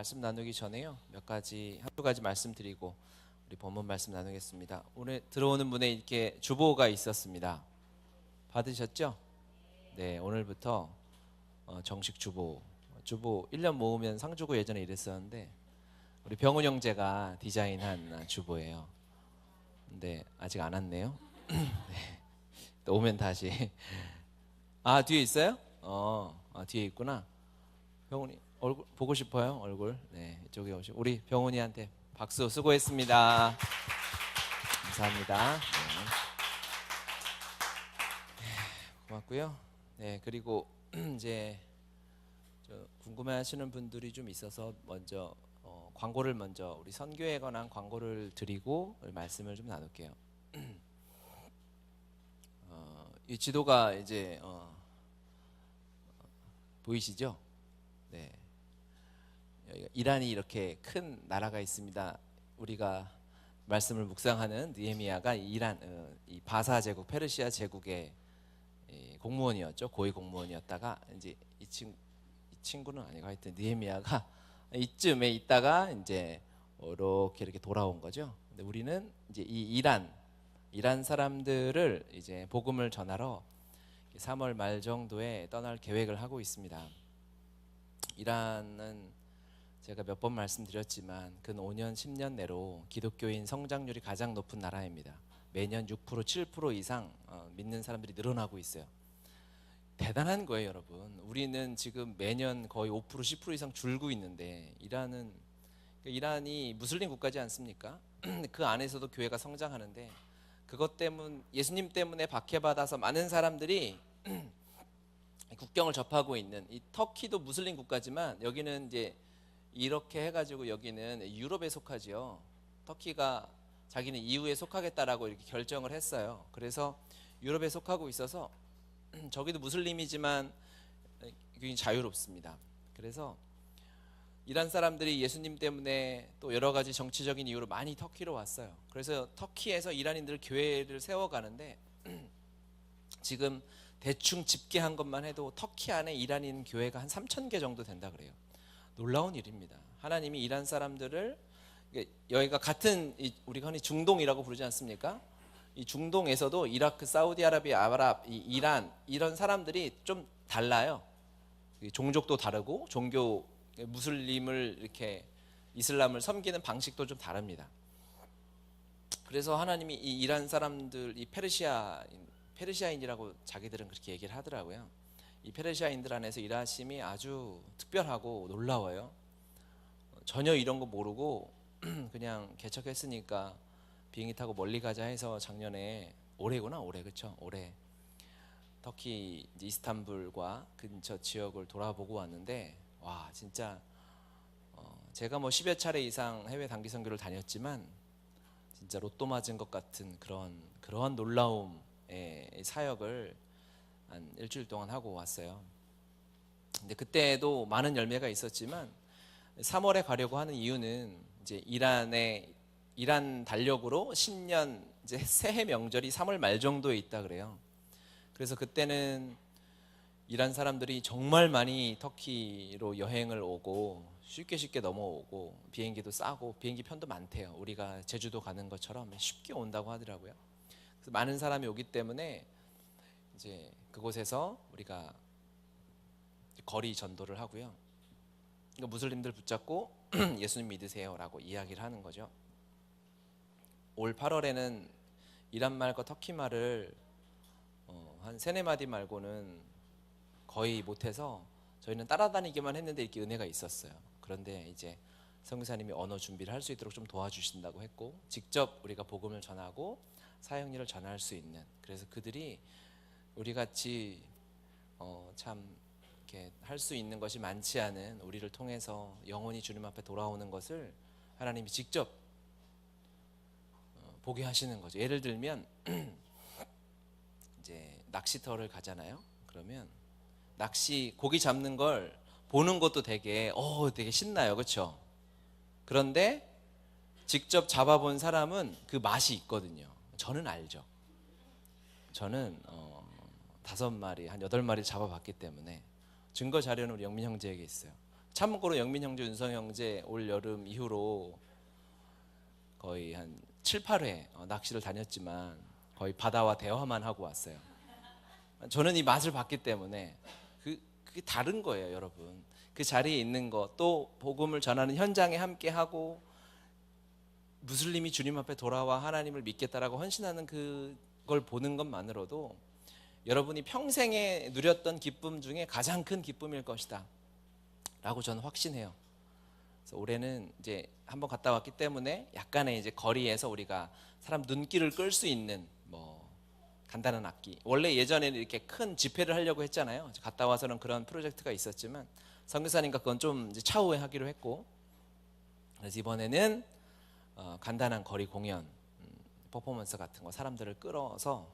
말씀 나누기 전에요, 한두 가지 말씀드리고 우리 본문 말씀 나누겠습니다. 오늘 들어오는 분에 이렇게 주보가 있었습니다. 받으셨죠? 네, 오늘부터 정식 주보 1년 모으면 상 주고 예전에 이랬었는데 우리 병훈 형제가 디자인한 주보예요. 근데 아직 안 왔네요. 네, 또 오면 다시. 뒤에 있어요? 뒤에 있구나. 병훈이 얼굴 보고 싶어요. 얼굴. 네, 이쪽에 오시고 우리 병훈이한테 박수. 수고했습니다. 감사합니다. 네. 고맙고요. 네, 그리고 이제 궁금해하시는 분들이 좀 있어서 먼저 광고를 먼저 우리 선교에 관한 광고를 드리고 말씀을 좀 나눌게요. 이 지도가 이제 보이시죠? 네. 이란이 이렇게 큰 나라가 있습니다. 우리가 말씀을 묵상하는 느헤미야가 이란, 이 바사 제국, 페르시아 제국의 공무원이었죠. 고위 공무원이었다가 이제 이 친구는 아니고 하여튼 느헤미야가 이쯤에 있다가 이제 이렇게 돌아온 거죠. 근데 우리는 이제 이 이란 사람들을 이제 복음을 전하러 3월 말 정도에 떠날 계획을 하고 있습니다. 이란은 제가 몇 번 말씀드렸지만 근 5년 10년 내로 기독교인 성장률이 가장 높은 나라입니다. 매년 6% 7% 이상 믿는 사람들이 늘어나고 있어요. 대단한 거예요, 여러분. 우리는 지금 매년 거의 5% 10% 이상 줄고 있는데 이란이 무슬림 국가지 않습니까? 그 안에서도 교회가 성장하는데 그것 때문, 예수님 때문에 박해받아서 많은 사람들이 국경을 접하고 있는 이 터키도 무슬림 국가지만 여기는 이제 이렇게 해가지고 여기는 유럽에 속하지요. 터키가 자기는 EU에 속하겠다라고 이렇게 결정을 했어요. 그래서 유럽에 속하고 있어서 저기도 무슬림이지만 굉장히 자유롭습니다. 그래서 이란 사람들이 예수님 때문에 또 여러 가지 정치적인 이유로 많이 터키로 왔어요. 그래서 터키에서 이란인들 교회를 세워가는데 지금 대충 집계한 것만 해도 터키 안에 이란인 교회가 한 3,000개 정도 된다 그래요. 놀라운 일입니다. 하나님이 이란 사람들을, 여기가 같은 우리가 흔히 중동이라고 부르지 않습니까? 이 중동에서도 이라크, 사우디아라비아, 아랍, 이란 이런 사람들이 좀 달라요. 종족도 다르고 종교 무슬림을 이렇게 이슬람을 섬기는 방식도 좀 다릅니다. 그래서 하나님이 이 이란 사람들, 이 페르시아인이라고 자기들은 그렇게 얘기를 하더라고요. 이 페르시아인들 안에서 일하심이 아주 특별하고 놀라워요. 전혀 이런 거 모르고 그냥 개척했으니까 비행기 타고 멀리 가자 해서 작년에 올해 그쵸? 올해 터키 이스탄불과 근처 지역을 돌아보고 왔는데 와, 진짜 제가 뭐 10여 차례 이상 해외 단기 선교를 다녔지만 진짜 로또 맞은 것 같은 그런 놀라움의 사역을 한 일주일 동안 하고 왔어요. 근데 그때도 많은 열매가 있었지만 3월에 가려고 하는 이유는 이제 이란 달력으로 신년 이제 새해 명절이 3월 말 정도에 있다 그래요. 그래서 그때는 이란 사람들이 정말 많이 터키로 여행을 오고 쉽게 넘어오고 비행기도 싸고 비행기 편도 많대요. 우리가 제주도 가는 것처럼 쉽게 온다고 하더라고요. 그래서 많은 사람이 오기 때문에 이제 그곳에서 우리가 거리 전도를 하고요. 그러니까 무슬림들 붙잡고 예수님 믿으세요라고 이야기를 하는 거죠. 올 8월에는 이란 말과 터키 말을 한 3-4마디 말고는 거의 못해서 저희는 따라다니기만 했는데 이렇게 은혜가 있었어요. 그런데 이제 선교사님이 언어 준비를 할 수 있도록 좀 도와주신다고 했고 직접 우리가 복음을 전하고 사역일을 전할 수 있는, 그래서 그들이 우리 같이 참 이렇게 할 수 있는 것이 많지 않은 우리를 통해서 영혼이 주님 앞에 돌아오는 것을 하나님이 직접 보게 하시는 거죠. 예를 들면 이제 낚시터를 가잖아요. 그러면 고기 잡는 걸 보는 것도 되게 신나요, 그렇죠? 그런데 직접 잡아본 사람은 그 맛이 있거든요. 저는 알죠. 저는 5마리, 한 8마리 잡아봤기 때문에 증거 자료는 우리 영민 형제에게 있어요. 참고로 영민 형제, 윤성 형제 올 여름 이후로 거의 한 7, 8회 낚시를 다녔지만 거의 바다와 대화만 하고 왔어요. 저는 이 맛을 봤기 때문에 그게 다른 거예요, 여러분. 그 자리에 있는 거, 또 복음을 전하는 현장에 함께 하고 무슬림이 주님 앞에 돌아와 하나님을 믿겠다라고 헌신하는 그걸 보는 것만으로도 여러분이 평생에 누렸던 기쁨 중에 가장 큰 기쁨일 것이다 라고 저는 확신해요. 그래서 올해는 이제 한번 갔다 왔기 때문에 약간의 이제 거리에서 우리가 사람 눈길을 끌 수 있는 뭐 간단한 악기, 원래 예전에는 이렇게 큰 집회를 하려고 했잖아요. 갔다 와서는 그런 프로젝트가 있었지만 선교사님과 그건 좀 이제 차후에 하기로 했고, 그래서 이번에는 간단한 거리 공연, 퍼포먼스 같은 거 사람들을 끌어서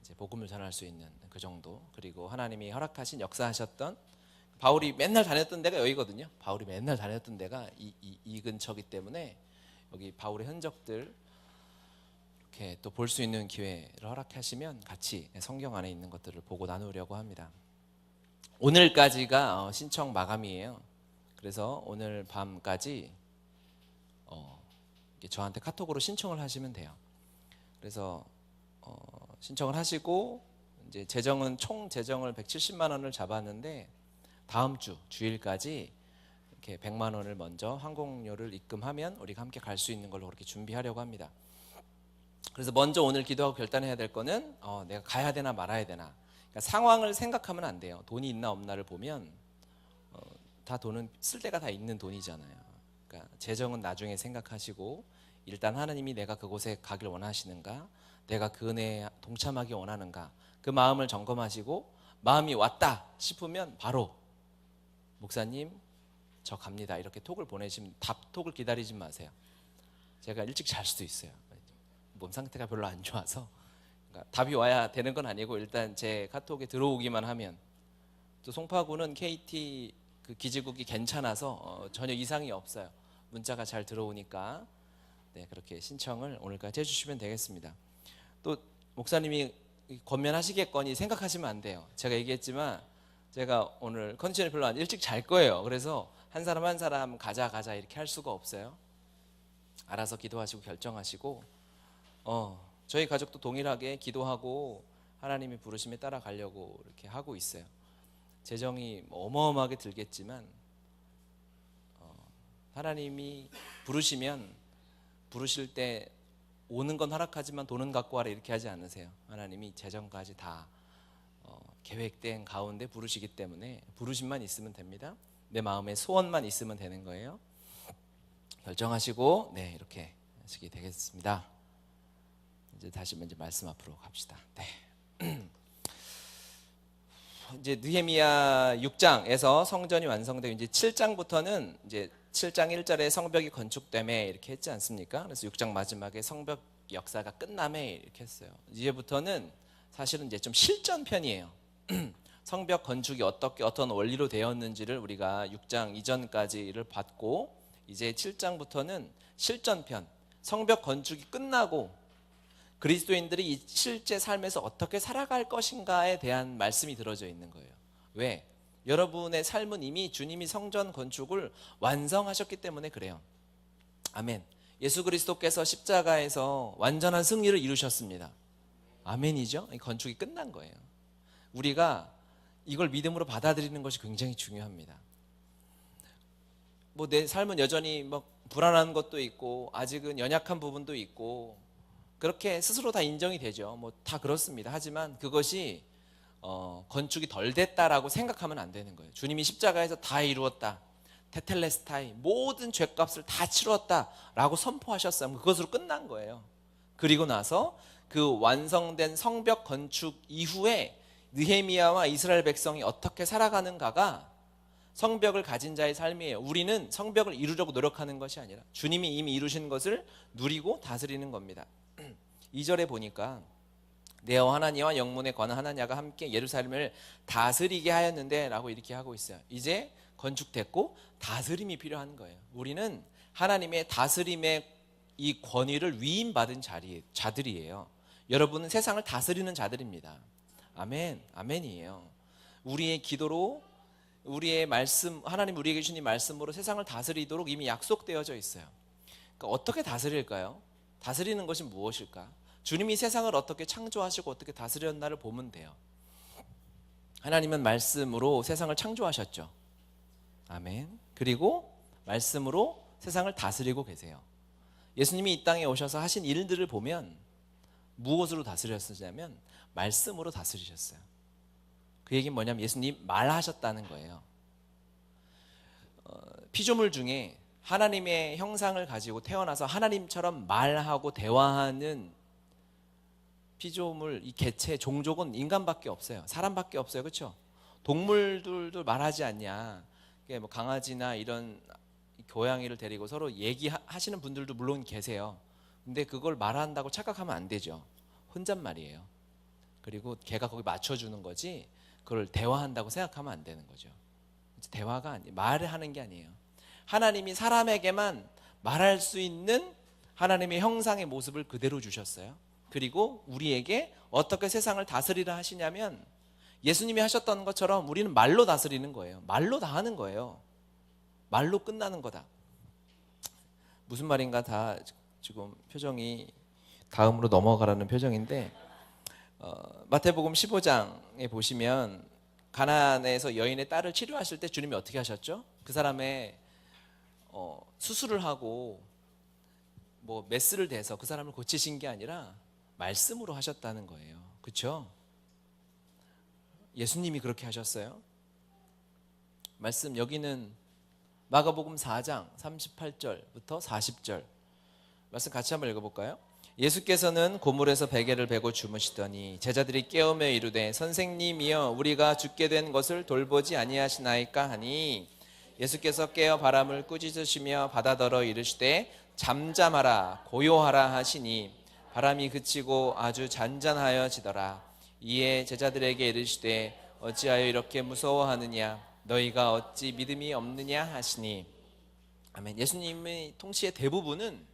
이제 복음을 전할 수 있는 그 정도. 그리고 하나님이 허락하신 역사하셨던 바울이 맨날 다녔던 데가 여기거든요. 바울이 맨날 다녔던 데가 이 근처기 때문에 여기 바울의 흔적들 이렇게 또 볼 수 있는 기회를 허락하시면 같이 성경 안에 있는 것들을 보고 나누려고 합니다. 오늘까지가 신청 마감이에요. 그래서 오늘 밤까지 저한테 카톡으로 신청을 하시면 돼요. 그래서 신청을 하시고 이제 총 재정을 170만 원을 잡았는데 다음 주 주일까지 이렇게 100만 원을 먼저 항공료를 입금하면 우리가 함께 갈 수 있는 걸로 그렇게 준비하려고 합니다. 그래서 먼저 오늘 기도하고 결단해야 될 거는 내가 가야 되나 말아야 되나. 그러니까 상황을 생각하면 안 돼요. 돈이 있나 없나를 보면 다 돈은 쓸 데가 다 있는 돈이잖아요. 그러니까 재정은 나중에 생각하시고 일단 하나님이 내가 그곳에 가길 원하시는가, 내가 그 은혜에 동참하기 원하는가, 그 마음을 점검하시고 마음이 왔다 싶으면 바로 목사님 저 갑니다 이렇게 톡을 보내시면, 답톡을 기다리지 마세요. 제가 일찍 잘 수도 있어요. 몸 상태가 별로 안 좋아서. 그러니까 답이 와야 되는 건 아니고 일단 제 카톡에 들어오기만 하면, 또 송파구는 KT 그 기지국이 괜찮아서 전혀 이상이 없어요. 문자가 잘 들어오니까 네, 그렇게 신청을 오늘까지 해주시면 되겠습니다. 또 목사님이 권면하시겠거니 생각하시면 안 돼요. 제가 얘기했지만 제가 오늘 컨디션이 별로 안 일찍 잘 거예요. 그래서 한 사람 한 사람 가자 이렇게 할 수가 없어요. 알아서 기도하시고 결정하시고 저희 가족도 동일하게 기도하고 하나님이 부르심에 따라가려고 이렇게 하고 있어요. 재정이 어마어마하게 들겠지만 하나님이 부르실 때 오는 건 허락하지만 돈은 갖고 와라 이렇게 하지 않으세요. 하나님이 재정까지 다 계획된 가운데 부르시기 때문에 부르심만 있으면 됩니다. 내 마음에 소원만 있으면 되는 거예요. 결정하시고 네, 이렇게 하시게 되겠습니다. 이제 다시 먼저 말씀 앞으로 갑시다. 네. 이제 느헤미야 6장에서 성전이 완성되고 이제 7장부터는 이제 7장 1절에 성벽이 건축됨에 이렇게 했지 않습니까? 그래서 6장 마지막에 성벽 역사가 끝남에 이렇게 했어요. 이제부터는 사실은 이제 좀 실전편이에요. 성벽 건축이 어떤 원리로 되었는지를 우리가 6장 이전까지를 봤고, 이제 7장부터는 실전편, 성벽 건축이 끝나고 그리스도인들이 이 실제 삶에서 어떻게 살아갈 것인가에 대한 말씀이 들어져 있는 거예요. 왜? 여러분의 삶은 이미 주님이 성전 건축을 완성하셨기 때문에 그래요. 아멘. 예수 그리스도께서 십자가에서 완전한 승리를 이루셨습니다. 아멘이죠? 건축이 끝난 거예요. 우리가 이걸 믿음으로 받아들이는 것이 굉장히 중요합니다. 내 삶은 여전히 불안한 것도 있고 아직은 연약한 부분도 있고 그렇게 스스로 다 인정이 되죠. 다 그렇습니다. 하지만 그것이 건축이 덜 됐다라고 생각하면 안 되는 거예요. 주님이 십자가에서 다 이루었다, 테텔레스타이 모든 죄값을 다 치루었다라고 선포하셨어요. 그것으로 끝난 거예요. 그리고 나서 그 완성된 성벽 건축 이후에 느헤미야와 이스라엘 백성이 어떻게 살아가는가가 성벽을 가진 자의 삶이에요. 우리는 성벽을 이루려고 노력하는 것이 아니라 주님이 이미 이루신 것을 누리고 다스리는 겁니다. 2절에 보니까 내어 하나니와 영문에 관한 하나냐가 함께 예루살렘을 다스리게 하였는데 라고 이렇게 하고 있어요. 이제 건축됐고 다스림이 필요한 거예요. 우리는 하나님의 다스림의 이 권위를 위임받은 자들이에요. 여러분은 세상을 다스리는 자들입니다. 아멘, 아멘이에요. 우리의 기도로 우리의 말씀, 하나님 우리에게 주신 이 말씀으로 세상을 다스리도록 이미 약속되어져 있어요. 그러니까 어떻게 다스릴까요? 다스리는 것이 무엇일까? 주님이 세상을 어떻게 창조하시고 어떻게 다스렸나를 보면 돼요. 하나님은 말씀으로 세상을 창조하셨죠. 아멘. 그리고 말씀으로 세상을 다스리고 계세요. 예수님이 이 땅에 오셔서 하신 일들을 보면 무엇으로 다스렸느냐면 말씀으로 다스리셨어요. 그 얘기는 뭐냐면 예수님 말하셨다는 거예요. 피조물 중에 하나님의 형상을 가지고 태어나서 하나님처럼 말하고 대화하는 피조물, 이 개체, 종족은 인간밖에 없어요. 사람밖에 없어요. 그렇죠? 동물들도 말하지 않냐. 뭐 강아지나 이런 고양이를 데리고 서로 얘기하시는 분들도 물론 계세요. 근데 그걸 말한다고 착각하면 안 되죠. 혼잣말이에요. 그리고 걔가 거기 맞춰주는 거지 그걸 대화한다고 생각하면 안 되는 거죠. 대화가 아니에요. 말을 하는 게 아니에요. 하나님이 사람에게만 말할 수 있는 하나님의 형상의 모습을 그대로 주셨어요. 그리고 우리에게 어떻게 세상을 다스리라 하시냐면 예수님이 하셨던 것처럼 우리는 말로 다스리는 거예요. 말로 다 하는 거예요. 말로 끝나는 거다. 무슨 말인가 다 지금 표정이 다음으로 넘어가라는 표정인데 마태복음 15장에 보시면 가나안에서 여인의 딸을 치료하실 때 주님이 어떻게 하셨죠? 그 사람의 수술을 하고 뭐 메스를 대서 그 사람을 고치신 게 아니라 말씀으로 하셨다는 거예요. 그렇죠? 예수님이 그렇게 하셨어요. 말씀 여기는 마가복음 4장 38절부터 40절 말씀 같이 한번 읽어볼까요? 예수께서는 고물에서 베개를 베고 주무시더니 제자들이 깨우며 이르되 선생님이여 우리가 죽게 된 것을 돌보지 아니하시나이까 하니 예수께서 깨어 바람을 꾸짖으시며 바다더러 이르시되 잠잠하라 고요하라 하시니 바람이 그치고 아주 잔잔하여지더라. 이에 제자들에게 이르시되 어찌하여 이렇게 무서워하느냐 너희가 어찌 믿음이 없느냐 하시니 아멘. 예수님의 통치의 대부분은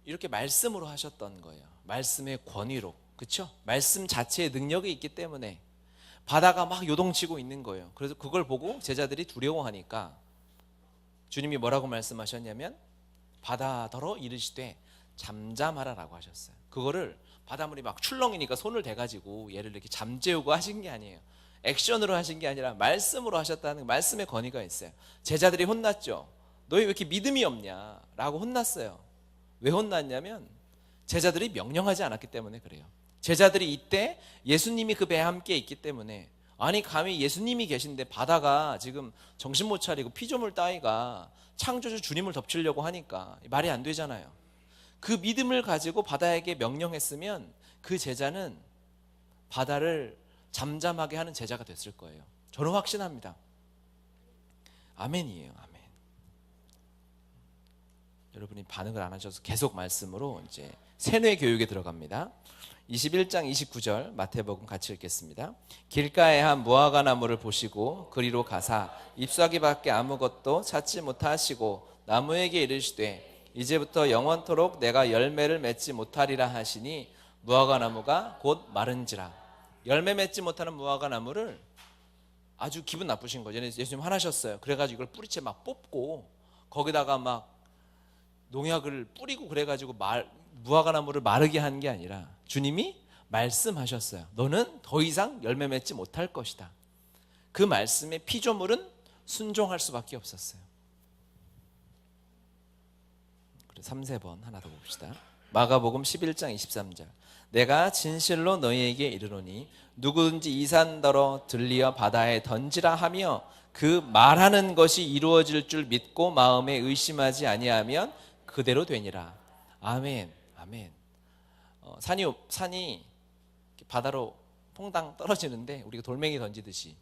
이렇게 말씀으로 하셨던 거예요. 말씀의 권위로. 그렇죠? 말씀 자체의 능력이 있기 때문에 바다가 막 요동치고 있는 거예요. 그래서 그걸 보고 제자들이 두려워하니까 주님이 뭐라고 말씀하셨냐면 바다더러 이르시되 잠잠하라라고 하셨어요. 그거를 바닷물이 막 출렁이니까 손을 대가지고 얘를 이렇게 잠재우고 하신 게 아니에요. 액션으로 하신 게 아니라 말씀으로 하셨다는 말씀의 권위가 있어요. 제자들이 혼났죠. 너희 왜 이렇게 믿음이 없냐 라고 혼났어요. 왜 혼났냐면 제자들이 명령하지 않았기 때문에 그래요. 제자들이 이때 예수님이 그 배에 함께 있기 때문에 아니 감히 예수님이 계신데 바다가 지금 정신 못 차리고 피조물 따위가 창조주 주님을 덮치려고 하니까 말이 안 되잖아요. 그 믿음을 가지고 바다에게 명령했으면 그 제자는 바다를 잠잠하게 하는 제자가 됐을 거예요. 저는 확신합니다. 아멘이에요. 아멘. 여러분이 반응을 안 하셔서 계속 말씀으로 이제 세뇌 교육에 들어갑니다. 21장 29절 마태복음 같이 읽겠습니다. 길가에 한 무화과 나무를 보시고 그리로 가사 잎사귀밖에 아무것도 찾지 못하시고 나무에게 이르시되 이제부터 영원토록 내가 열매를 맺지 못하리라 하시니 무화과 나무가 곧 마른지라. 열매 맺지 못하는 무화과 나무를 아주 기분 나쁘신 거죠. 예수님 화나셨어요. 그래가지고 이걸 뿌리채 막 뽑고 거기다가 막 농약을 뿌리고 그래가지고 무화과 나무를 마르게 한 게 아니라 주님이 말씀하셨어요. 너는 더 이상 열매 맺지 못할 것이다. 그 말씀에 피조물은 순종할 수밖에 없었어요. 3번 하나 더 봅시다. 마가복음 11장 23절 내가 진실로 너희에게 이르노니 누구든지 이 산더러 들리어 바다에 던지라 하며 그 말하는 것이 이루어질 줄 믿고 마음에 의심하지 아니하면 그대로 되니라. 아멘. 아멘. 산이 바다로 퐁당 떨어지는데 우리가 돌멩이 던지듯이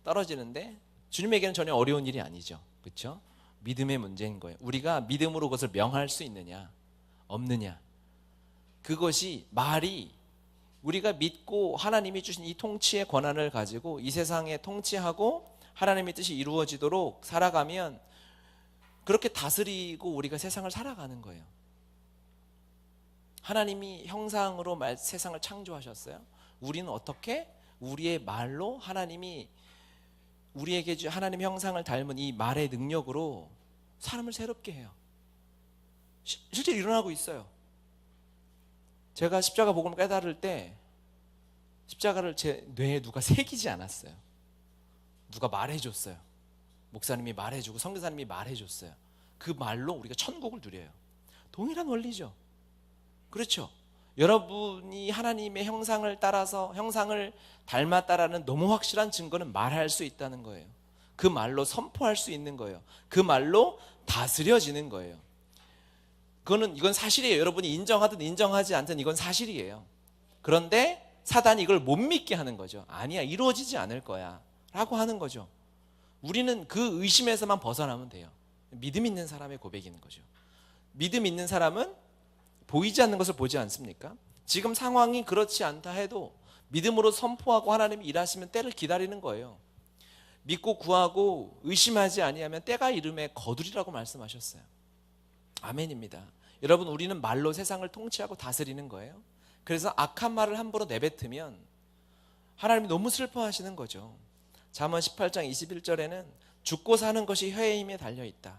떨어지는데 주님에게는 전혀 어려운 일이 아니죠. 그렇죠? 믿음의 문제인 거예요. 우리가 믿음으로 그것을 명할 수 있느냐 없느냐. 그것이 말이 우리가 믿고 하나님이 주신 이 통치의 권한을 가지고 이 세상에 통치하고 하나님의 뜻이 이루어지도록 살아가면 그렇게 다스리고 우리가 세상을 살아가는 거예요. 하나님이 형상으로 세상을 창조하셨어요. 우리는 어떻게 우리의 말로 하나님이 우리에게 하나님의 형상을 닮은 이 말의 능력으로 사람을 새롭게 해요. 실제로 일어나고 있어요. 제가 십자가 복음을 깨달을 때 십자가를 제 뇌에 누가 새기지 않았어요. 누가 말해줬어요. 목사님이 말해주고 선교사님이 말해줬어요. 그 말로 우리가 천국을 누려요. 동일한 원리죠. 그렇죠? 여러분이 하나님의 형상을 따라서 형상을 닮았다라는 너무 확실한 증거는 말할 수 있다는 거예요. 그 말로 선포할 수 있는 거예요. 그 말로 다스려지는 거예요. 이건 사실이에요. 여러분이 인정하든 인정하지 않든 이건 사실이에요. 그런데 사단이 이걸 못 믿게 하는 거죠. 아니야, 이루어지지 않을 거야 라고 하는 거죠. 우리는 그 의심에서만 벗어나면 돼요. 믿음 있는 사람의 고백인 거죠. 믿음 있는 사람은 보이지 않는 것을 보지 않습니까? 지금 상황이 그렇지 않다 해도 믿음으로 선포하고 하나님이 일하시면 때를 기다리는 거예요. 믿고 구하고 의심하지 아니하면 때가 이름에 거두리라고 말씀하셨어요. 아멘입니다. 여러분, 우리는 말로 세상을 통치하고 다스리는 거예요. 그래서 악한 말을 함부로 내뱉으면 하나님이 너무 슬퍼하시는 거죠. 잠언 18장 21절에는 죽고 사는 것이 혀의 힘에 달려있다.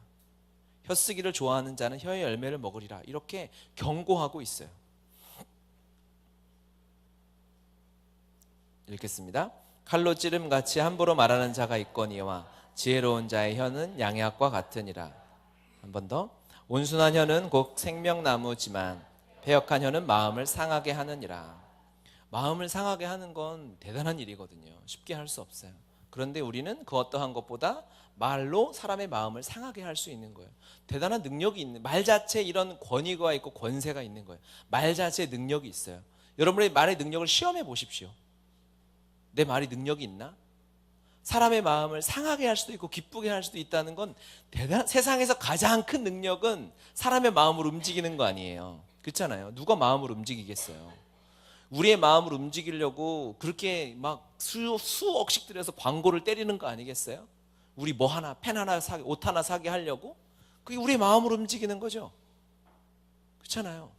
혀쓰기를 좋아하는 자는 혀의 열매를 먹으리라. 이렇게 경고하고 있어요. 읽겠습니다. 칼로 찌름같이 함부로 말하는 자가 있거니와 지혜로운 자의 혀는 양약과 같으니라. 한 번 더. 온순한 혀는 곧 생명나무지만 패역한 혀는 마음을 상하게 하느니라. 마음을 상하게 하는 건 대단한 일이거든요. 쉽게 할 수 없어요. 그런데 우리는 그 어떠한 것보다 말로 사람의 마음을 상하게 할 수 있는 거예요. 대단한 능력이 있는, 말 자체에 이런 권위가 있고 권세가 있는 거예요. 말 자체에 능력이 있어요. 여러분의 말의 능력을 시험해 보십시오. 내 말이 능력이 있나? 사람의 마음을 상하게 할 수도 있고 기쁘게 할 수도 있다는 건 세상에서 가장 큰 능력은 사람의 마음을 움직이는 거 아니에요. 그렇잖아요. 누가 마음을 움직이겠어요. 우리의 마음을 움직이려고 그렇게 막 수억씩 들여서 광고를 때리는 거 아니겠어요? 우리 뭐 하나, 펜 하나 사게, 옷 하나 사게 하려고? 그게 우리의 마음을 움직이는 거죠. 그렇잖아요.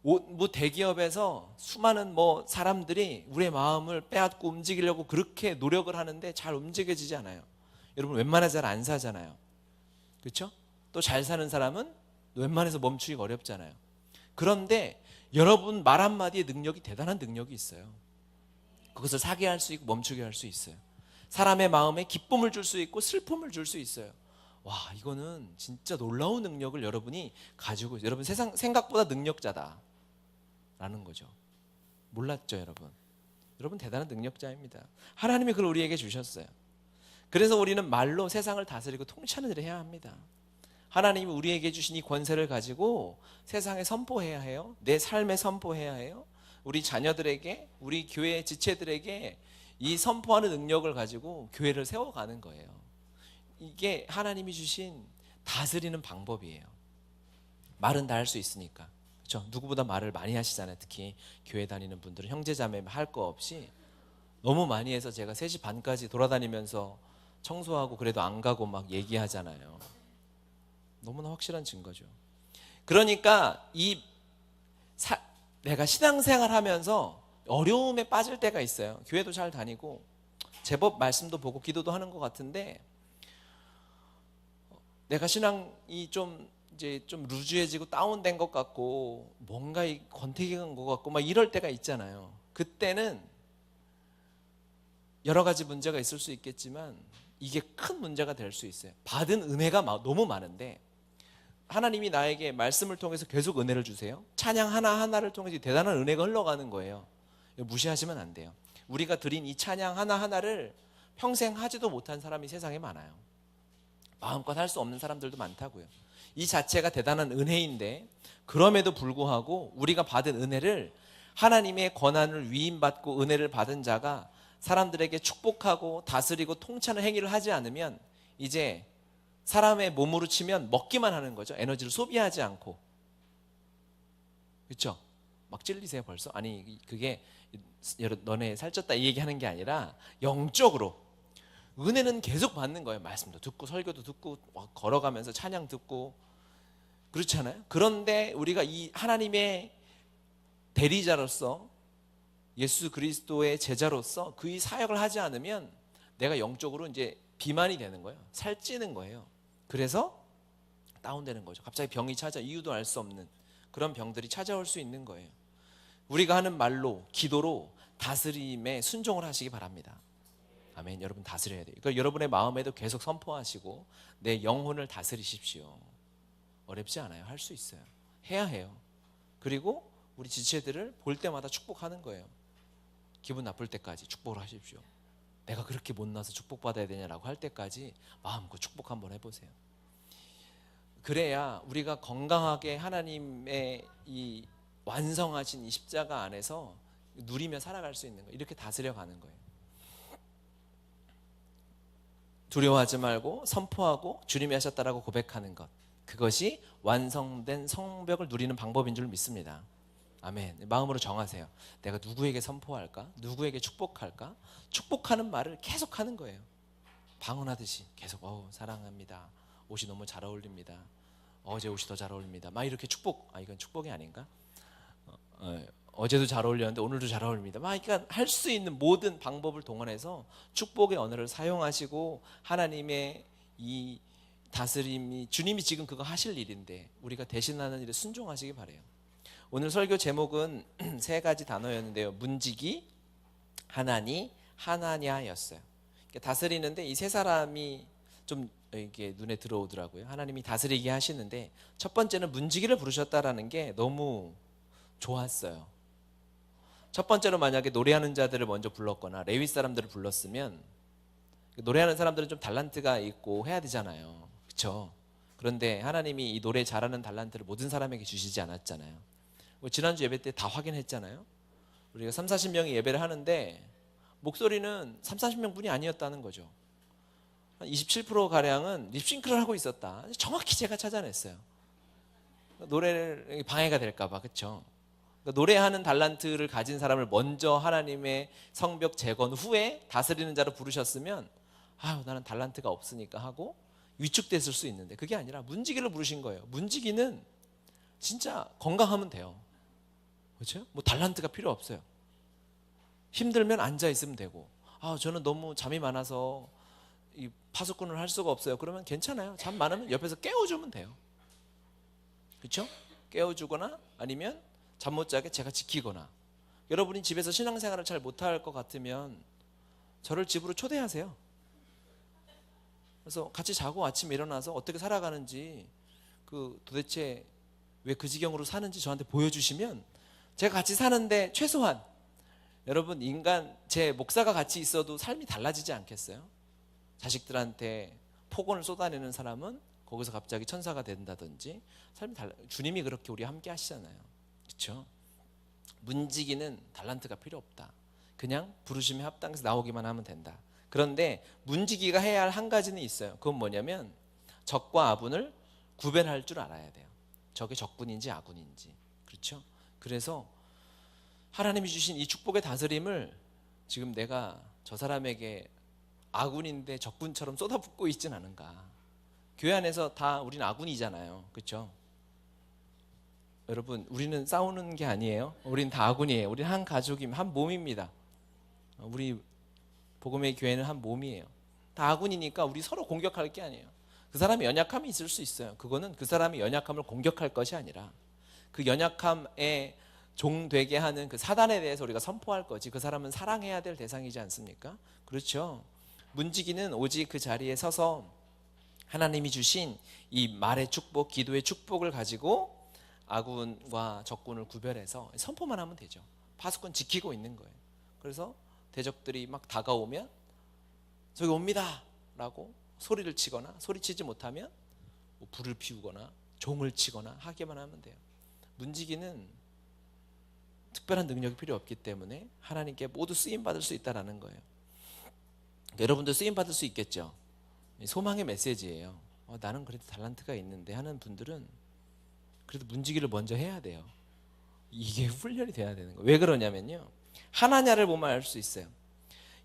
뭐 대기업에서 수많은 사람들이 우리의 마음을 빼앗고 움직이려고 그렇게 노력을 하는데 잘 움직여지지 않아요. 여러분, 웬만해서 잘 안 사잖아요. 그렇죠? 또 잘 사는 사람은 웬만해서 멈추기가 어렵잖아요. 그런데 여러분 말 한마디의 능력이 대단한 능력이 있어요. 그것을 사게 할 수 있고 멈추게 할 수 있어요. 사람의 마음에 기쁨을 줄 수 있고 슬픔을 줄 수 있어요. 와, 이거는 진짜 놀라운 능력을 여러분이 가지고, 여러분 생각보다 능력자다 라는 거죠. 몰랐죠, 여러분? 여러분 대단한 능력자입니다. 하나님이 그걸 우리에게 주셨어요. 그래서 우리는 말로 세상을 다스리고 통치하는 일을 해야 합니다. 하나님이 우리에게 주신 이 권세를 가지고 세상에 선포해야 해요. 내 삶에 선포해야 해요. 우리 자녀들에게, 우리 교회 지체들에게 이 선포하는 능력을 가지고 교회를 세워가는 거예요. 이게 하나님이 주신 다스리는 방법이에요. 말은 다 할 수 있으니까. 그렇죠? 누구보다 말을 많이 하시잖아요. 특히 교회 다니는 분들은 형제자매 할 거 없이 너무 많이 해서 제가 3시 반까지 돌아다니면서 청소하고 그래도 안 가고 막 얘기하잖아요. 너무나 확실한 증거죠. 그러니까 내가 신앙생활 하면서 어려움에 빠질 때가 있어요. 교회도 잘 다니고 제법 말씀도 보고 기도도 하는 것 같은데 내가 신앙이 좀 루즈해지고 다운된 것 같고 뭔가 권태기가 간 것 같고 막 이럴 때가 있잖아요. 그때는 여러 가지 문제가 있을 수 있겠지만 이게 큰 문제가 될 수 있어요. 받은 은혜가 너무 많은데 하나님이 나에게 말씀을 통해서 계속 은혜를 주세요. 찬양 하나하나를 통해서 대단한 은혜가 흘러가는 거예요. 무시하시면 안 돼요. 우리가 드린 이 찬양 하나하나를 평생 하지도 못한 사람이 세상에 많아요. 마음껏 할 수 없는 사람들도 많다고요. 이 자체가 대단한 은혜인데 그럼에도 불구하고 우리가 받은 은혜를 하나님의 권한을 위임받고 은혜를 받은 자가 사람들에게 축복하고 다스리고 통치하는 행위를 하지 않으면 이제 사람의 몸으로 치면 먹기만 하는 거죠. 에너지를 소비하지 않고. 그렇죠? 막 찔리세요 벌써? 아니 그게 너네 살쪘다 이 얘기하는 게 아니라 영적으로 은혜는 계속 받는 거예요. 말씀도 듣고 설교도 듣고 걸어가면서 찬양 듣고 그렇잖아요. 그런데 우리가 이 하나님의 대리자로서 예수 그리스도의 제자로서 그의 사역을 하지 않으면 내가 영적으로 이제 비만이 되는 거예요. 살찌는 거예요. 그래서 다운되는 거죠. 갑자기 병이 이유도 알 수 없는 그런 병들이 찾아올 수 있는 거예요. 우리가 하는 말로, 기도로 다스림에 순종을 하시기 바랍니다. 아멘. 여러분 다스려야 돼요. 그러니까 여러분의 마음에도 계속 선포하시고 내 영혼을 다스리십시오. 어렵지 않아요. 할 수 있어요. 해야 해요. 그리고 우리 지체들을 볼 때마다 축복하는 거예요. 기분 나쁠 때까지 축복을 하십시오. 내가 그렇게 못나서 축복받아야 되냐라고 할 때까지 마음껏 축복 한번 해보세요. 그래야 우리가 건강하게 하나님의 이 완성하신 이 십자가 안에서 누리며 살아갈 수 있는 거예요. 이렇게 다스려가는 거예요. 두려워하지 말고 선포하고 주님이 하셨다라고 고백하는 것, 그것이 완성된 성벽을 누리는 방법인 줄 믿습니다. 아멘. 마음으로 정하세요. 내가 누구에게 선포할까? 누구에게 축복할까? 축복하는 말을 계속 하는 거예요. 방언하듯이 계속 사랑합니다. 옷이 너무 잘 어울립니다. 어제 옷이 더 잘 어울립니다. 막 이렇게 축복. 이건 축복이 아닌가? 어제도 잘 어울렸는데 오늘도 잘 어울립니다. 막 그러니까 할 수 있는 모든 방법을 동원해서 축복의 언어를 사용하시고 하나님의 이 다스림이 주님이 지금 그거 하실 일인데 우리가 대신하는 일에 순종하시기 바래요. 오늘 설교 제목은 세 가지 단어였는데요. 문지기, 하나니, 하나냐였어요. 다스리는데 이 세 사람이 좀 이게 눈에 들어오더라고요. 하나님이 다스리게 하시는데 첫 번째는 문지기를 부르셨다라는 게 너무 좋았어요. 첫 번째로 만약에 노래하는 자들을 먼저 불렀거나 레위 사람들을 불렀으면 노래하는 사람들은 좀 달란트가 있고 해야 되잖아요. 그렇죠? 그런데 하나님이 이 노래 잘하는 달란트를 모든 사람에게 주시지 않았잖아요. 지난주 예배 때 다 확인했잖아요. 우리가 30-40명이 예배를 하는데 목소리는 30-40명뿐이 아니었다는 거죠. 한 27%가량은 립싱크를 하고 있었다. 정확히 제가 찾아냈어요. 노래를 방해가 될까 봐. 그렇죠? 그러니까 노래하는 달란트를 가진 사람을 먼저 하나님의 성벽 재건 후에 다스리는 자로 부르셨으면 나는 달란트가 없으니까 하고 위축됐을 수 있는데 그게 아니라 문지기를 부르신 거예요. 문지기는 진짜 건강하면 돼요. 그렇죠? 뭐 달란트가 필요 없어요. 힘들면 앉아 있으면 되고 저는 너무 잠이 많아서 이 파수꾼을 할 수가 없어요. 그러면 괜찮아요. 잠 많으면 옆에서 깨워주면 돼요. 그렇죠? 깨워주거나 아니면 잠 못 자게 제가 지키거나. 여러분이 집에서 신앙생활을 잘 못할 것 같으면 저를 집으로 초대하세요. 그래서 같이 자고 아침에 일어나서 어떻게 살아가는지 도대체 왜 그 지경으로 사는지 저한테 보여주시면 제가 같이 사는데 최소한 여러분 제 목사가 같이 있어도 삶이 달라지지 않겠어요? 자식들한테 폭언을 쏟아내는 사람은 거기서 갑자기 천사가 된다든지 삶이 주님이 그렇게 우리 함께 하시잖아요. 그렇죠? 문지기는 달란트가 필요 없다. 그냥 부르심에 합당해서 나오기만 하면 된다. 그런데 문지기가 해야 할 한 가지는 있어요. 그건 뭐냐면 적과 아군을 구별할 줄 알아야 돼요. 적이 적군인지 아군인지. 그렇죠? 그래서 하나님이 주신 이 축복의 다스림을 지금 내가 저 사람에게 아군인데 적군처럼 쏟아붓고 있진 않은가. 교회 안에서 다 우리는 아군이잖아요. 그렇죠? 여러분 우리는 싸우는 게 아니에요. 우리는 다 아군이에요. 우리는 한 가족입니다. 한 몸입니다. 우리 복음의 교회는 한 몸이에요. 다 아군이니까 우리 서로 공격할 게 아니에요. 그 사람이 연약함이 있을 수 있어요. 그거는 그 사람이 연약함을 공격할 것이 아니라 그 연약함에 종되게 하는 그 사단에 대해서 우리가 선포할 거지. 그 사람은 사랑해야 될 대상이지 않습니까? 그렇죠? 문지기는 오직 그 자리에 서서 하나님이 주신 이 말의 축복, 기도의 축복을 가지고 아군과 적군을 구별해서 선포만 하면 되죠. 파수꾼 지키고 있는 거예요. 그래서 대적들이 막 다가오면 저기 옵니다 라고 소리를 치거나 소리치지 못하면 뭐 불을 피우거나 종을 치거나 하기만 하면 돼요. 문지기는 특별한 능력이 필요 없기 때문에 하나님께 모두 쓰임받을 수 있다는 거예요. 여러분도 쓰임받을 수 있겠죠. 소망의 메시지예요. 나는 그래도 달란트가 있는데 하는 분들은 그래도 문지기를 먼저 해야 돼요. 이게 훈련이 돼야 되는 거예요. 왜 그러냐면요, 하나냐를 보면 알 수 있어요.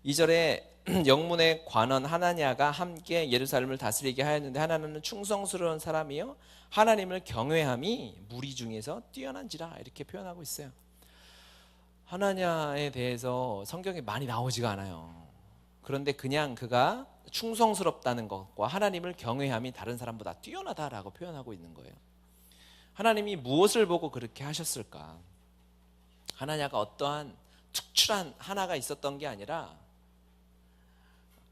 2절에 영문의 관원 하나냐가 함께 예루살렘을 다스리게 하였는데 하나는 충성스러운 사람이요 하나님을 경외함이 무리 중에서 뛰어난지라 이렇게 표현하고 있어요. 하나냐에 대해서 성경에 많이 나오지가 않아요. 그런데 그냥 그가 충성스럽다는 것과 하나님을 경외함이 다른 사람보다 뛰어나다라고 표현하고 있는 거예요. 하나님이 무엇을 보고 그렇게 하셨을까? 하나냐가 어떠한 특출한 하나가 있었던 게 아니라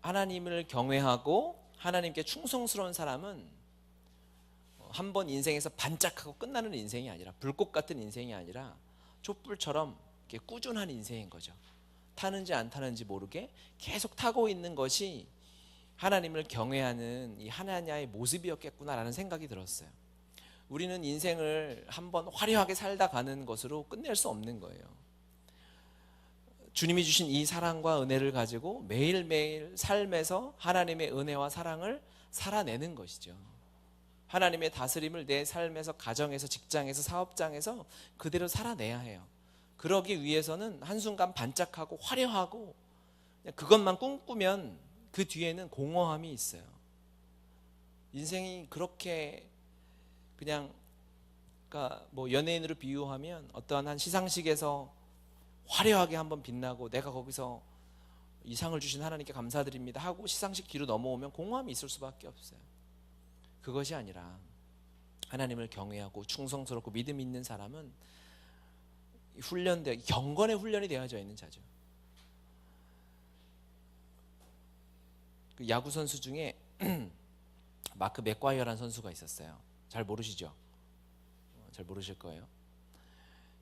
하나님을 경외하고 하나님께 충성스러운 사람은 한 번 인생에서 반짝하고 끝나는 인생이 아니라, 불꽃 같은 인생이 아니라 촛불처럼 이렇게 꾸준한 인생인 거죠. 타는지 안 타는지 모르게 계속 타고 있는 것이 하나님을 경외하는 이 하나냐의 모습이었겠구나라는 생각이 들었어요. 우리는 인생을 한번 화려하게 살다 가는 것으로 끝낼 수 없는 거예요. 주님이 주신 이 사랑과 은혜를 가지고 매일매일 삶에서 하나님의 은혜와 사랑을 살아내는 것이죠. 하나님의 다스림을 내 삶에서, 가정에서, 직장에서, 사업장에서 그대로 살아내야 해요. 그러기 위해서는 한순간 반짝하고 화려하고 그것만 꿈꾸면 그 뒤에는 공허함이 있어요. 인생이 그렇게 그냥, 그러니까 뭐 연예인으로 비유하면 어떠한 한 시상식에서 화려하게 한번 빛나고 내가 거기서 이 상을 주신 하나님께 감사드립니다 하고 시상식 뒤로 넘어오면 공허함이 있을 수밖에 없어요. 그것이 아니라 하나님을 경외하고 충성스럽고 믿음 있는 사람은 경건의 훈련이 되어져 있는 자죠. 그 야구 선수 중에 마크 맥과이어라는 선수가 있었어요. 잘 모르시죠? 잘 모르실 거예요.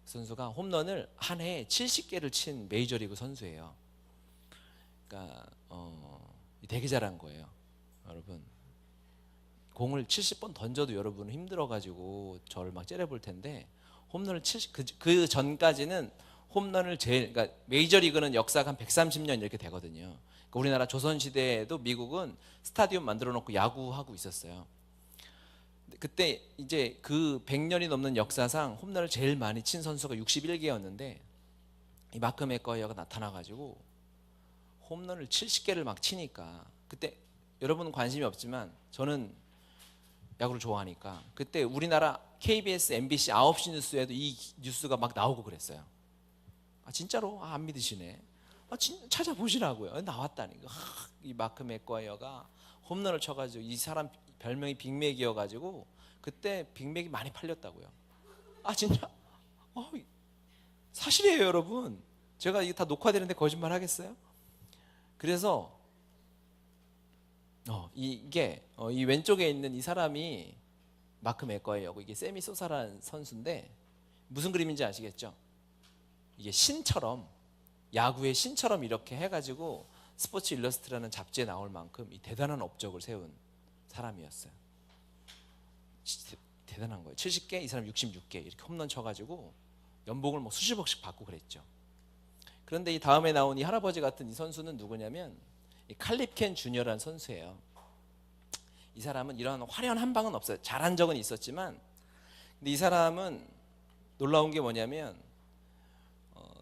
그 선수가 홈런을 한 해에 70개를 친 메이저리그 선수예요. 그러니까 되게 잘한 거예요. 여러분, 공을 70번 던져도 여러분 힘들어가지고 저를 막 째려볼 텐데, 홈런을 그 전까지는 홈런을 그러니까 메이저리그는 역사가 한 130년 이렇게 되거든요. 그러니까 우리나라 조선시대에도 미국은 스타디움 만들어 놓고 야구하고 있었어요. 그때 이제 그 100년이 넘는 역사상 홈런을 제일 많이 친 선수가 61개였는데 이 마크 맥과이어가 나타나가지고 홈런을 70개를 막 치니까, 그때 여러분은 관심이 없지만 저는 야구를 좋아하니까 그때 우리나라 KBS, MBC 9시 뉴스에도 이 뉴스가 막 나오고 그랬어요. 아 진짜로? 안 믿으시네. 찾아보시라고요. 나왔다니까. 이 마크 맥과이어가 홈런을 쳐가지고, 이 사람 별명이 빅맥이어가지고 그때 빅맥이 많이 팔렸다고요. 아 진짜? 사실이에요 여러분. 제가 이게 다 녹화되는데 거짓말 하겠어요? 그래서 이게 이 왼쪽에 있는 이 사람이 마크 맥과이어고, 이게 세미 소사라는 선수인데 무슨 그림인지 아시겠죠? 이게 신처럼, 야구의 신처럼 이렇게 해가지고 스포츠 일러스트라는 잡지에 나올 만큼 이 대단한 업적을 세운 사람이었어요. 대단한 거예요. 70개, 이 사람 66개 이렇게 홈런 쳐가지고 연봉을 뭐 수십억씩 받고 그랬죠. 그런데 이 다음에 나온 이 할아버지 같은 이 선수는 누구냐면 이 칼립 켄 주니어라는 선수예요. 이 사람은 이런 화려한 한 방은 없어요. 잘한 적은 있었지만, 근데 이 사람은 놀라운 게 뭐냐면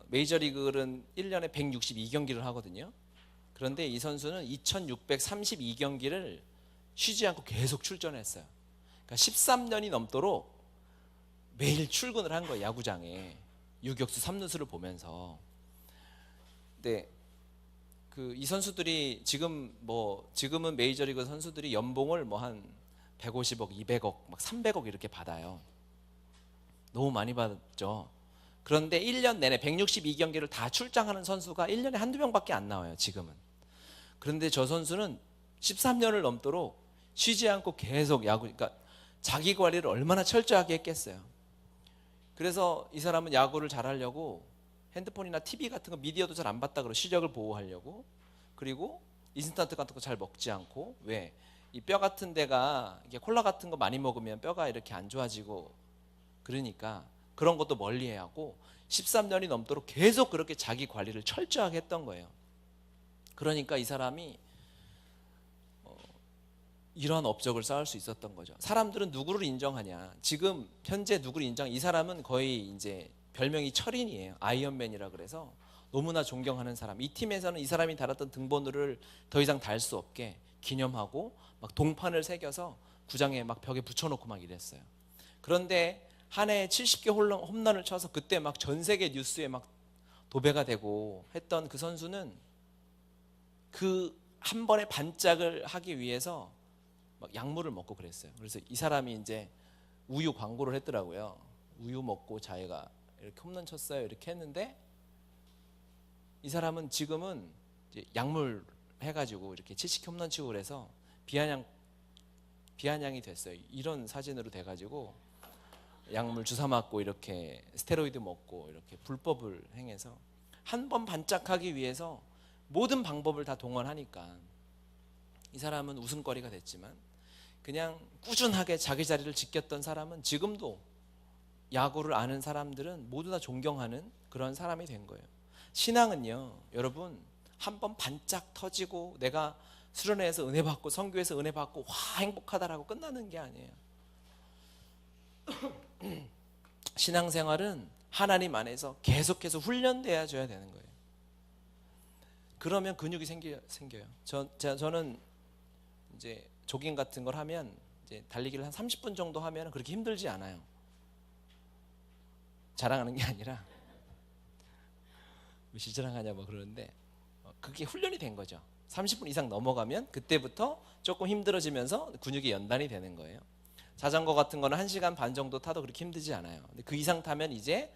메이저리그는 1년에 162경기를 하거든요. 그런데 이 선수는 2632경기를 쉬지 않고 계속 출전했어요. 그러니까 13년이 넘도록 매일 출근을 한 거예요. 야구장에 유격수 3루수를 보면서. 근데 이 선수들이 지금은 메이저리그 선수들이 연봉을 뭐 한 150억, 200억, 막 300억 이렇게 받아요. 너무 많이 받죠. 그런데 1년 내내 162경기를 다 출장하는 선수가 1년에 한두 명밖에 안 나와요 지금은. 그런데 저 선수는 13년을 넘도록 쉬지 않고 계속 그러니까 자기 관리를 얼마나 철저하게 했겠어요. 그래서 이 사람은 야구를 잘하려고 핸드폰이나 TV 같은 거, 미디어도 잘 안 봤다 그러고 시력을 보호하려고, 그리고 인스턴트 같은 거 잘 먹지 않고, 왜? 이 뼈 같은 데가, 이게 콜라 같은 거 많이 먹으면 뼈가 이렇게 안 좋아지고, 그러니까 그런 것도 멀리해야 하고 13년이 넘도록 계속 그렇게 자기 관리를 철저하게 했던 거예요. 그러니까 이 사람이 이런 업적을 쌓을 수 있었던 거죠. 사람들은 누구를 인정하냐? 지금 현재 누구를 이 사람은 거의 이제 별명이 철인이에요. 아이언맨이라 그래서 너무나 존경하는 사람. 이 팀에서는 이 사람이 달았던 등번호를 더 이상 달 수 없게 기념하고 막 동판을 새겨서 구장에 막 벽에 붙여놓고 막 이랬어요. 그런데 한 해에 70개 홈런을 쳐서 그때 막 전 세계 뉴스에 막 도배가 되고 했던 그 선수는 그 한 번에 반짝을 하기 위해서 막 약물을 먹고 그랬어요. 그래서 이 사람이 이제 우유 광고를 했더라고요. 우유 먹고 자기가 이렇게 홈런 쳤어요. 이렇게 했는데 이 사람은 지금은 이제 약물 해가지고 이렇게 70 홈런 치고 그래서 비아냥이 됐어요. 이런 사진으로 돼가지고 약물 주사 맞고 이렇게 스테로이드 먹고 이렇게 불법을 행해서 한 번 반짝하기 위해서 모든 방법을 다 동원하니까 이 사람은 웃음거리가 됐지만 그냥 꾸준하게 자기 자리를 지켰던 사람은 지금도 야구를 아는 사람들은 모두 다 존경하는 그런 사람이 된 거예요. 신앙은요, 여러분, 한 번 반짝 터지고 내가 수련회에서 은혜 받고 선교에서 은혜 받고 와 행복하다라고 끝나는 게 아니에요. 신앙생활은 하나님 안에서 계속해서 훈련되어져야 되는 거예요. 그러면 근육이 생겨요. 저는 이제 조깅 같은 걸 하면 이제 달리기를 한 30분 정도 하면 그렇게 힘들지 않아요. 자랑하는 게 아니라 왜 실자랑하냐 뭐 그러는데 그게 훈련이 된 거죠. 30분 이상 넘어가면 그때부터 조금 힘들어지면서 근육이 연단이 되는 거예요. 자전거 같은 거는 1시간 반 정도 타도 그렇게 힘들지 않아요. 근데 그 이상 타면 이제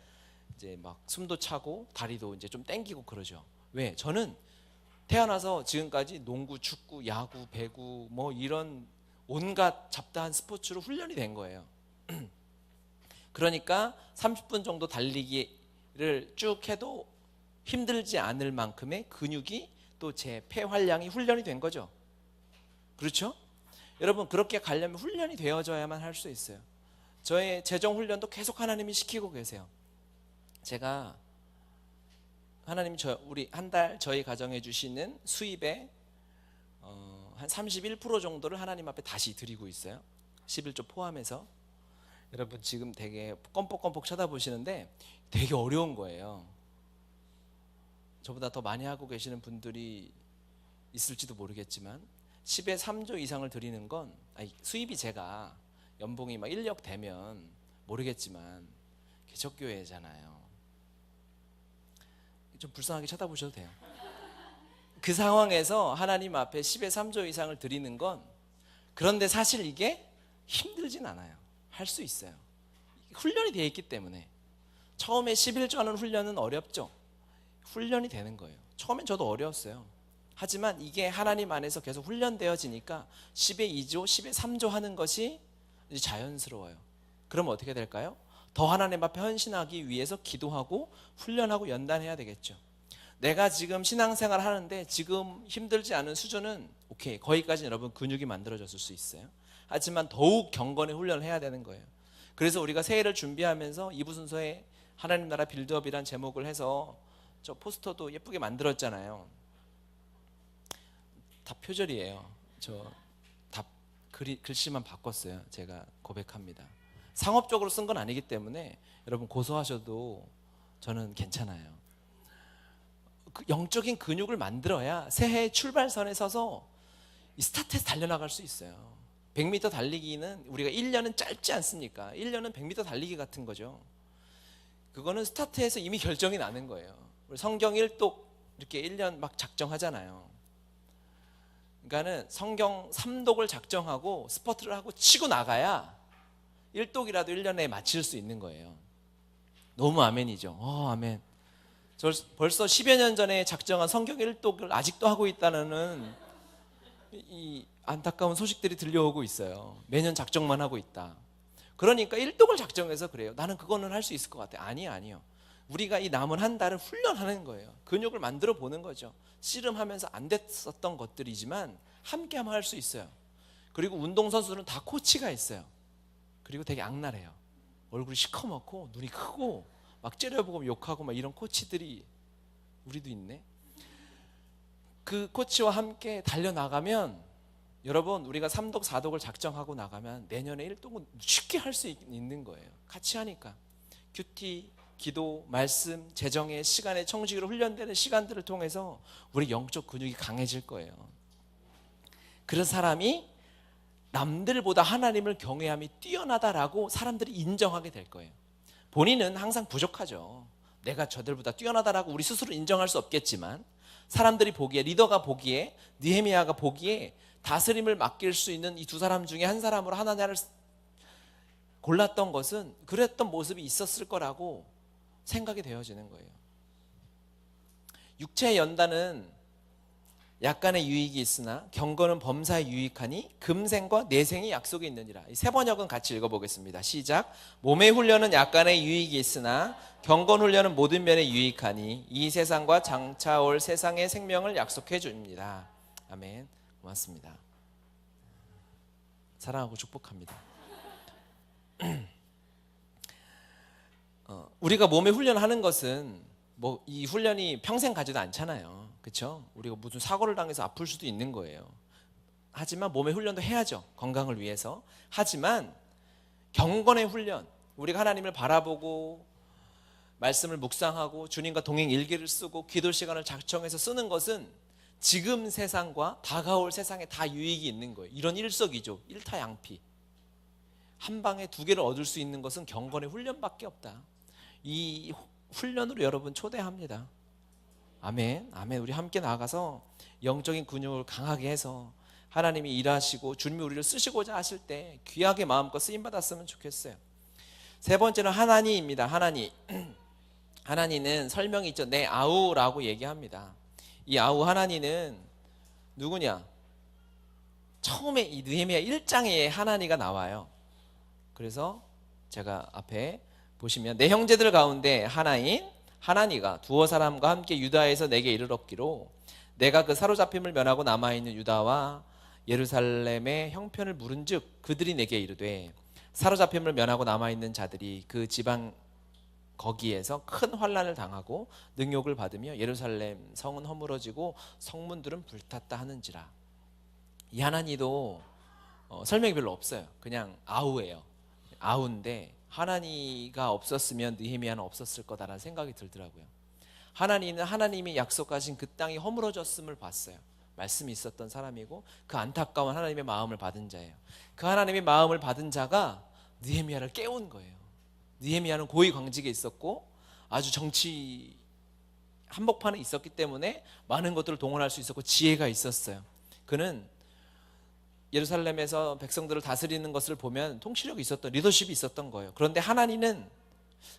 막 숨도 차고 다리도 이제 좀 땡기고 그러죠. 왜? 저는 태어나서 지금까지 농구, 축구, 야구, 배구 뭐 이런 온갖 잡다한 스포츠로 훈련이 된 거예요. 그러니까 30분 정도 달리기를 쭉 해도 힘들지 않을 만큼의 근육이 또 제 폐활량이 훈련이 된 거죠. 그렇죠? 여러분 그렇게 가려면 훈련이 되어져야만 할 수 있어요. 저의 재정 훈련도 계속 하나님이 시키고 계세요. 제가 하나님이 우리 한 달 저희 가정에 주시는 수입의 한 31% 정도를 하나님 앞에 다시 드리고 있어요. 11조 포함해서. 여러분 지금 되게 껌뻑껌뻑 쳐다보시는데 되게 어려운 거예요. 저보다 더 많이 하고 계시는 분들이 있을지도 모르겠지만 10의 3조 이상을 드리는 건 수입이 제가 연봉이 막 1억 되면 모르겠지만 개척교회잖아요. 좀 불쌍하게 쳐다보셔도 돼요. 그 상황에서 하나님 앞에 10의 3조 이상을 드리는 건 그런데 사실 이게 힘들진 않아요. 할 수 있어요. 훈련이 되어 있기 때문에. 처음에 11조 하는 훈련은 어렵죠. 훈련이 되는 거예요. 처음엔 저도 어려웠어요. 하지만 이게 하나님 안에서 계속 훈련되어지니까 10의 2조, 10의 3조 하는 것이 이제 자연스러워요. 그러면 어떻게 될까요? 더 하나님 앞에 헌신하기 위해서 기도하고 훈련하고 연단해야 되겠죠. 내가 지금 신앙생활 하는데 지금 힘들지 않은 수준은 오케이, 거기까지는 여러분 근육이 만들어졌을 수 있어요. 하지만 더욱 경건의 훈련을 해야 되는 거예요. 그래서 우리가 새해를 준비하면서 2부 순서에 하나님 나라 빌드업이란 제목을 해서 저 포스터도 예쁘게 만들었잖아요. 다 표절이에요. 저 다 글씨만 바꿨어요. 제가 고백합니다. 상업적으로 쓴 건 아니기 때문에 여러분 고소하셔도 저는 괜찮아요. 영적인 근육을 만들어야 새해 출발선에 서서 이 스타트에서 달려나갈 수 있어요. 100m 달리기는 우리가 1년은 짧지 않습니까? 1년은 100m 달리기 같은 거죠. 그거는 스타트에서 이미 결정이 나는 거예요. 성경 1독 이렇게 1년 막 작정하잖아요. 그러니까는 성경 3독을 작정하고 스퍼트를 하고 치고 나가야 1독이라도 1년에 마칠 수 있는 거예요. 너무 아멘이죠. 아멘. 저 벌써 10여 년 전에 작정한 성경 1독을 아직도 하고 있다는 이 안타까운 소식들이 들려오고 있어요. 매년 작정만 하고 있다. 그러니까 1독을 작정해서 그래요. 나는 그거는 할 수 있을 것 같아. 아니요. 우리가 이 남은 한 달을 훈련하는 거예요. 근육을 만들어 보는 거죠. 씨름하면서 안 됐었던 것들이지만 함께 하면 할 수 있어요. 그리고 운동선수들은 다 코치가 있어요. 그리고 되게 악랄해요. 얼굴이 시커멓고 눈이 크고 막 째려보고 욕하고 막 이런 코치들이 우리도 있네. 그 코치와 함께 달려나가면 여러분 우리가 3독 4독을 작정하고 나가면 내년에 1독은 쉽게 할 수 있는 거예요. 같이 하니까. 큐티, 기도, 말씀, 재정의 시간의 청지기로 훈련되는 시간들을 통해서 우리 영적 근육이 강해질 거예요. 그런 사람이 남들보다 하나님을 경외함이 뛰어나다라고 사람들이 인정하게 될 거예요. 본인은 항상 부족하죠. 내가 저들보다 뛰어나다라고 우리 스스로 인정할 수 없겠지만 사람들이 보기에, 리더가 보기에, 느헤미야가 보기에 다스림을 맡길 수 있는 이 두 사람 중에 한 사람으로 하나냐를 골랐던 것은 그랬던 모습이 있었을 거라고 생각이 되어지는 거예요. 육체의 연단은 약간의 유익이 있으나 경건은 범사에 유익하니 금생과 내생이 약속이 있느니라. 이 세 번역은 같이 읽어보겠습니다. 시작. 몸의 훈련은 약간의 유익이 있으나 경건 훈련은 모든 면에 유익하니 이 세상과 장차 올 세상의 생명을 약속해 줍니다. 아멘. 고맙습니다. 사랑하고 축복합니다. 우리가 몸의 훈련하는 것은 뭐 이 훈련이 평생 가지도 않잖아요. 그렇죠? 우리가 무슨 사고를 당해서 아플 수도 있는 거예요. 하지만 몸의 훈련도 해야죠. 건강을 위해서. 하지만 경건의 훈련, 우리가 하나님을 바라보고 말씀을 묵상하고 주님과 동행 일기를 쓰고 기도 시간을 작정해서 쓰는 것은 지금 세상과 다가올 세상에 다 유익이 있는 거예요. 이런 일석이조, 일타양피. 한 방에 두 개를 얻을 수 있는 것은 경건의 훈련밖에 없다. 이 훈련으로 여러분 초대합니다. 아멘. 아멘. 우리 함께 나가서 영적인 근육을 강하게 해서 하나님이 일하시고 주님이 우리를 쓰시고자 하실 때 귀하게 마음껏 쓰임 받았으면 좋겠어요. 세 번째는 하나니입니다. 하나니. 하나니는 설명이 있죠. 내 아우라고 얘기합니다. 이 아우 하나니는 누구냐? 처음에 이 느헤미야 1장에 하나니가 나와요. 그래서 제가 앞에 보시면 내 형제들 가운데 하나인 하나니가 두어 사람과 함께 유다에서 내게 이르렀기로 내가 그 사로잡힘을 면하고 남아있는 유다와 예루살렘의 형편을 물은즉 그들이 내게 이르되 사로잡힘을 면하고 남아있는 자들이 그 지방 거기에서 큰 환난을 당하고 능욕을 받으며 예루살렘 성은 허물어지고 성문들은 불탔다 하는지라. 이 하나니도 설명이 별로 없어요. 그냥 아우예요. 아우인데 하나니가 없었으면 느헤미야는 없었을 거다라는 생각이 들더라고요. 하나니는 하나님이 약속하신 그 땅이 허물어졌음을 봤어요. 말씀이 있었던 사람이고 그 안타까운 하나님의 마음을 받은 자예요. 그 하나님의 마음을 받은 자가 느헤미야를 깨운 거예요. 느헤미야는 고위 광직에 있었고 아주 정치 한복판에 있었기 때문에 많은 것들을 동원할 수 있었고 지혜가 있었어요. 그는 예루살렘에서 백성들을 다스리는 것을 보면 통치력이 있었던, 리더십이 있었던 거예요. 그런데 하나니는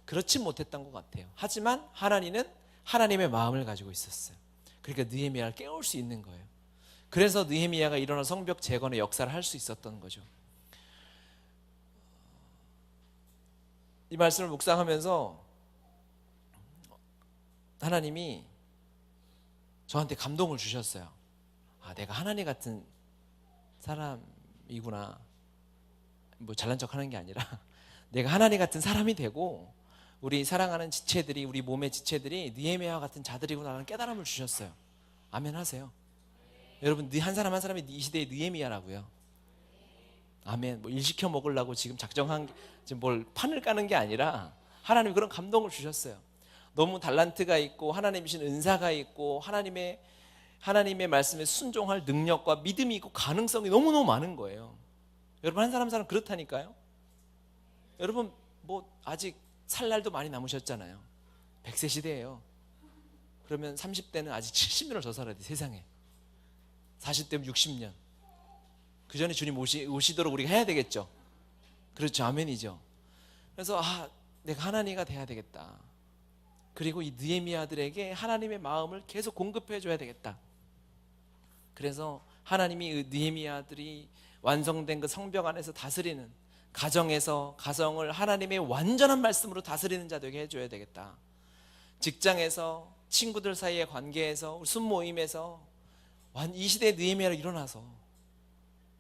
그렇지 못했던 것 같아요. 하지만 하나니는 하나님의 마음을 가지고 있었어요. 그러니까 느헤미야를 깨울 수 있는 거예요. 그래서 느헤미야가 일어난 성벽 재건의 역사를 할 수 있었던 거죠. 이 말씀을 묵상하면서 하나님이 저한테 감동을 주셨어요. 아, 내가 하나님 같은 사람이구나. 뭐 잘난 척하는 게 아니라 내가 하나님 같은 사람이 되고 우리 사랑하는 지체들이, 우리 몸의 지체들이 느헤미야와 같은 자들이구나라는 깨달음을 주셨어요. 아멘 하세요. 여러분, 한 사람 한 사람이 이 시대의 느헤미야라고요. 아멘. 뭐 일 시켜 먹으려고 지금 작정한 지금 뭘 판을 까는 게 아니라 하나님이 그런 감동을 주셨어요. 너무 달란트가 있고 하나님이신 은사가 있고 하나님의 말씀에 순종할 능력과 믿음이 있고 가능성이 너무너무 많은 거예요. 여러분, 한 사람 그렇다니까요. 여러분, 뭐 아직 살 날도 많이 남으셨잖아요. 100세 시대예요. 그러면 30대는 아직 70년을 더 살아야 돼, 세상에. 40대면 60년. 그 전에 주님 오시도록 우리가 해야 되겠죠. 그렇죠. 아멘이죠. 그래서 내가 하나니가 돼야 되겠다. 그리고 이 느헤미야들에게 하나님의 마음을 계속 공급해 줘야 되겠다. 그래서 하나님이 느헤미야들이 완성된 그 성벽 안에서 다스리는, 가정에서 가정을 하나님의 완전한 말씀으로 다스리는 자 되게 해줘야 되겠다. 직장에서, 친구들 사이의 관계에서, 순모임에서 이 시대의 느헤미야로 일어나서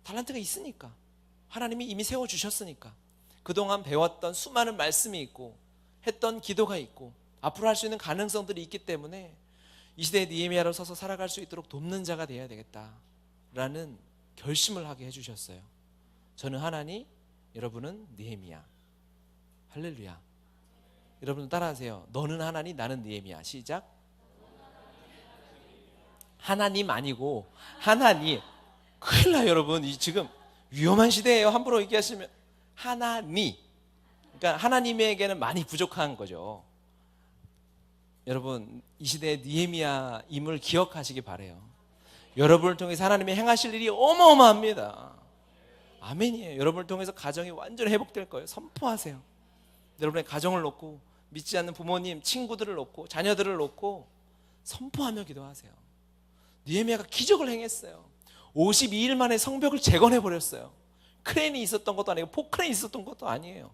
달란트가 있으니까, 하나님이 이미 세워주셨으니까, 그동안 배웠던 수많은 말씀이 있고 했던 기도가 있고 앞으로 할 수 있는 가능성들이 있기 때문에 이 시대의 느헤미야로 서서 살아갈 수 있도록 돕는 자가 되어야 되겠다라는 결심을 하게 해주셨어요. 저는 하나니, 여러분은 느헤미야. 할렐루야. 여러분 따라하세요. 너는 하나니, 나는 느헤미야. 시작. 하나님 아니고 하나니. 큰일 나요, 여러분. 지금 위험한 시대예요. 함부로 얘기하시면 하나니. 그러니까 하나님에게는 많이 부족한 거죠. 여러분 이 시대의 느헤미야임을 기억하시기 바래요. 여러분을 통해서 하나님이 행하실 일이 어마어마합니다. 아멘이에요. 여러분을 통해서 가정이 완전히 회복될 거예요. 선포하세요. 여러분의 가정을 놓고, 믿지 않는 부모님, 친구들을 놓고, 자녀들을 놓고 선포하며 기도하세요. 느헤미야가 기적을 행했어요. 52일 만에 성벽을 재건해버렸어요. 크레인이 있었던 것도 아니고 포크레인이 있었던 것도 아니에요.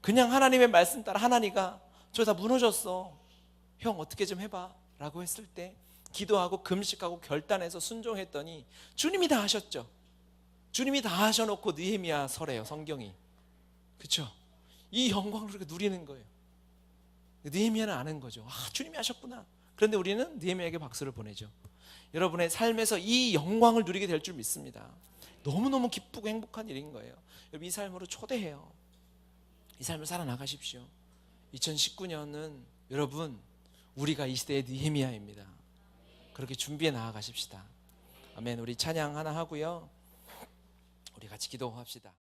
그냥 하나님의 말씀 따라 하나니가 저 다 무너졌어, 형 어떻게 좀 해봐 라고 했을 때 기도하고 금식하고 결단해서 순종했더니 주님이 다 하셨죠. 주님이 다 하셔놓고 느헤미야 서래요, 성경이. 그렇죠? 이 영광을 우리가 누리는 거예요. 느헤미야는 아는 거죠. 주님이 하셨구나. 그런데 우리는 느헤미야에게 박수를 보내죠. 여러분의 삶에서 이 영광을 누리게 될 줄 믿습니다. 너무너무 기쁘고 행복한 일인 거예요. 여러분 이 삶으로 초대해요. 이 삶을 살아나가십시오. 2019년은 여러분 우리가 이 시대의 느헤미야입니다. 그렇게 준비해 나아가십시다. 아멘. 우리 찬양 하나 하고요, 우리 같이 기도합시다.